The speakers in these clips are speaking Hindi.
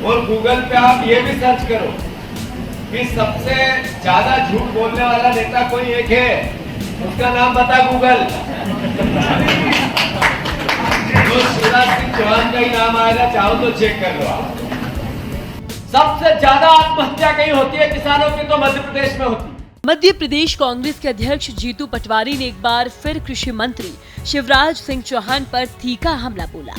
और गूगल पे आप ये भी सर्च करो कि सबसे ज्यादा झूठ बोलने वाला नेता कोई एक है, उसका नाम बता गूगल। तो शिवराज सिंह चौहान का ही नाम आएगा, चाहो तो चेक कर लो आप। सबसे ज्यादा आत्महत्या कहीं होती है किसानों की तो मध्य प्रदेश में होती है। मध्य प्रदेश कांग्रेस के अध्यक्ष जीतू पटवारी ने एक बार फिर कृषि मंत्री शिवराज सिंह चौहान पर तीखा हमला बोला।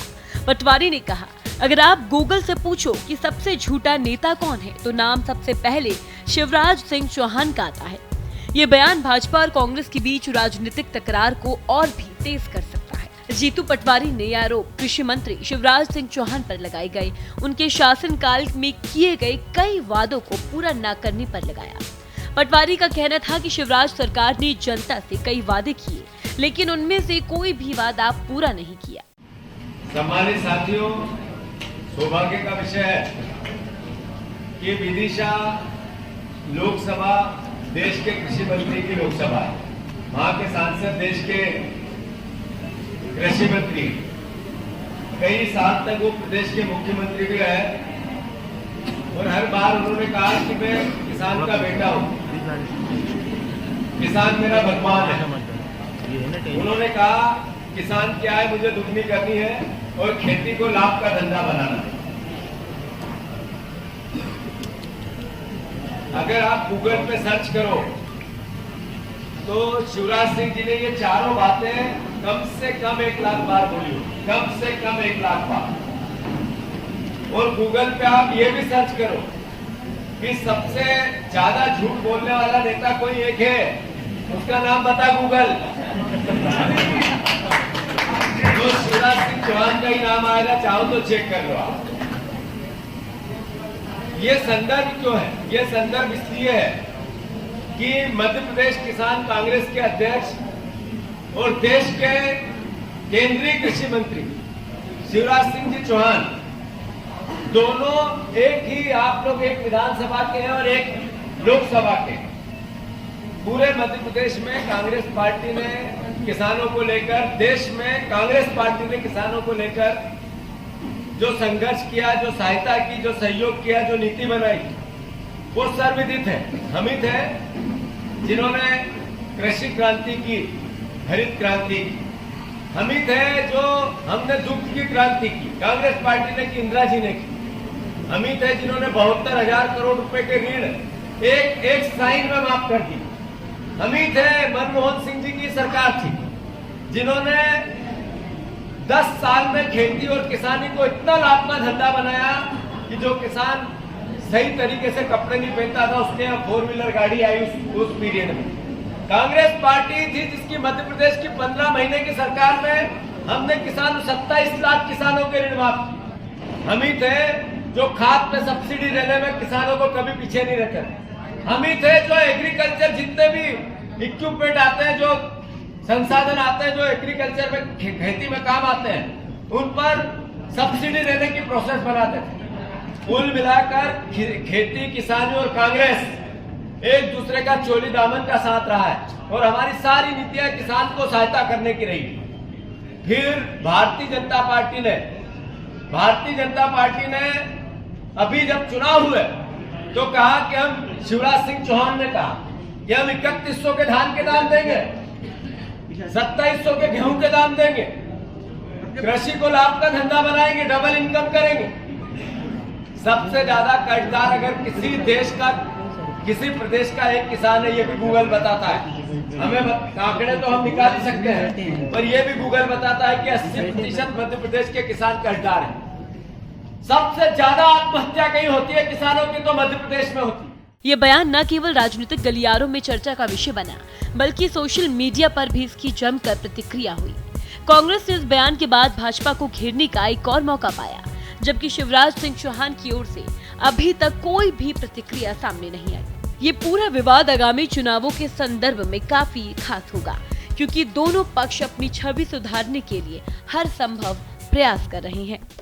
पटवारी ने कहा, अगर आप गूगल से पूछो कि सबसे झूठा नेता कौन है तो नाम सबसे पहले शिवराज सिंह चौहान का आता है। ये बयान भाजपा और कांग्रेस के बीच राजनीतिक तकरार को और भी तेज कर सकता है। जीतू पटवारी ने यह आरोप कृषि मंत्री शिवराज सिंह चौहान पर लगाए गए उनके शासनकाल में किए गए कई वादों को पूरा न करने पर लगाया। पटवारी का कहना था कि शिवराज सरकार ने जनता से कई वादे किए, लेकिन उनमें से कोई भी वादा पूरा नहीं किया। सम्मानित साथियों, सौभाग्य का विषय है कि विदिशा लोकसभा देश के कृषि मंत्री की लोकसभा है। वहां के सांसद देश के कृषि मंत्री, कई साल तक वो प्रदेश के मुख्यमंत्री भी रहे और हर बार उन्होंने कहा कि मैं किसान का बेटा हूं, किसान मेरा भगवान है। उन्होंने कहा किसान क्या है, मुझे दुगनी करनी है और खेती को लाभ का धंधा बनाना है। अगर आप गूगल पे सर्च करो तो शिवराज सिंह जी ने ये चारों बातें कम से कम 1 लाख बार बोली हो, कम से कम 1 लाख बार। और गूगल पे आप ये भी सर्च करो कि सबसे ज्यादा झूठ बोलने वाला नेता कोई एक है, उसका नाम बता गूगल। तो शिवराज सिंह चौहान का ही नाम आएगा, चाहो तो चेक कर लो आप। ये संदर्भ क्यों है? ये संदर्भ इसलिए है कि मध्य प्रदेश किसान कांग्रेस के अध्यक्ष और देश के केंद्रीय कृषि मंत्री शिवराज सिंह जी चौहान दोनों एक ही, आप लोग एक विधानसभा के हैं और एक लोकसभा के। पूरे मध्य प्रदेश में कांग्रेस पार्टी ने किसानों को लेकर, देश में कांग्रेस पार्टी ने किसानों को लेकर जो संघर्ष किया, जो सहायता की, जो सहयोग किया, जो नीति बनाई, वो सर्वविदित है। हम ही थे जिन्होंने कृषि क्रांति की, हरित क्रांति की। हम ही थे जो हमने दुग्ध की क्रांति की, कांग्रेस पार्टी ने की, इंदिरा जी ने की। हम ही थे जिन्होंने 72,000 करोड़ रुपए के ऋण एक साइन में माफ कर दी। हम ही थे, मनमोहन सिंह जी की सरकार थी जिन्होंने 10 साल में खेती और किसानी को इतना लाभ का धंधा बनाया कि जो किसान सही तरीके से कपड़े नहीं पहनता था, उसके यहाँ 4 व्हीलर गाड़ी आई उस पीरियड में। कांग्रेस पार्टी थी जिसकी मध्य प्रदेश की 15 महीने की सरकार में हमने 27 लाख किसानों के ऋण माफ किए। हम ही थे जो खाद पे सब्सिडी देने में किसानों को कभी पीछे नहीं रखे। हम ही थे जो एग्रीकल्चर, जितने भी इक्विपमेंट आते हैं, जो संसाधन आते हैं, जो एग्रीकल्चर में खेती में काम आते हैं, उन पर सब्सिडी देने की प्रोसेस बनाते थे। कुल मिलाकर खेती, किसानी और कांग्रेस एक दूसरे का चोली दामन का साथ रहा है और हमारी सारी नीतियां किसान को सहायता करने की रही। फिर भारतीय जनता पार्टी ने अभी जब चुनाव हुए तो कहा कि हम, शिवराज सिंह चौहान ने कहा कि हम 3100 के धान के दाम देंगे, 2700 के गेहूं के दाम देंगे, कृषि को लाभ का धंधा बनाएंगे, डबल इनकम करेंगे। सबसे ज्यादा कर्जदार अगर किसी प्रदेश का एक किसान है, ये भी गूगल बताता है। हमें आंकड़े तो हम निकाल ही सकते हैं, पर ये भी गूगल बताता है कि 80% मध्य प्रदेश के किसान कर्जदार हैं। सबसे ज्यादा आत्महत्या कहीं होती है किसानों की तो मध्य प्रदेश में होती है। ये बयान न केवल राजनीतिक गलियारों में चर्चा का विषय बना, बल्कि सोशल मीडिया पर भी इसकी जमकर प्रतिक्रिया हुई। कांग्रेस ने इस बयान के बाद भाजपा को घेरने का एक और मौका पाया, जबकि शिवराज सिंह चौहान की ओर से अभी तक कोई भी प्रतिक्रिया सामने नहीं आई। ये पूरा विवाद आगामी चुनावों के संदर्भ में काफी खास होगा, क्योंकि दोनों पक्ष अपनी छवि सुधारने के लिए हर संभव प्रयास कर रहे हैं।